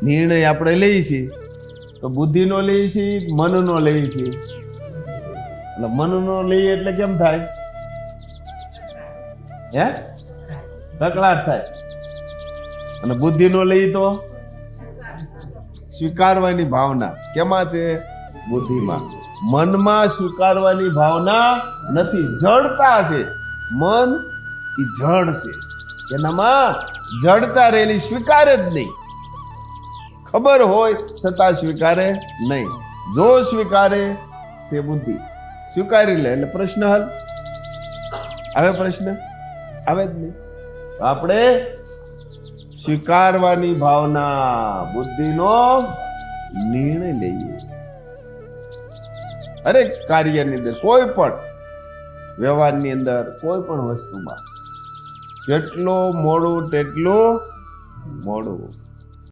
નિર્ણય આપણે લઈએ છીએ તો બુદ્ધિનો લઈએ છીએ, મનનો લઈએ છીએ. એટલે મનનો લઈએ એટલે કેમ થાય? હે? કકળાટ થાય. અને બુદ્ધિનો લઈએ તો સ્વીકારવાની ભાવના કેમાં છે? બુદ્ધિમાં. મનમાં સ્વીકારવાની ભાવના નથી, જડતા છે. મન એ જડ છે, એનામાં જડતા રહેલી, સ્વીકારે જ નહીં. ખબર હોય છતાં સ્વીકારે નહીં. જો સ્વીકારે તે બુદ્ધિ. સ્વીકારી લે એટલે પ્રશ્ન હલ. આવે પ્રશ્ન? આવે જ નહીં. આપણે સ્વીકારવાની ભાવના, બુદ્ધિનો નિર્ણય લઈએ. અરે કાર્યની અંદર, કોઈ પણ વ્યવહારની અંદર, કોઈ પણ વસ્તુમાં જેટલું મોડું તેટલું મોડું.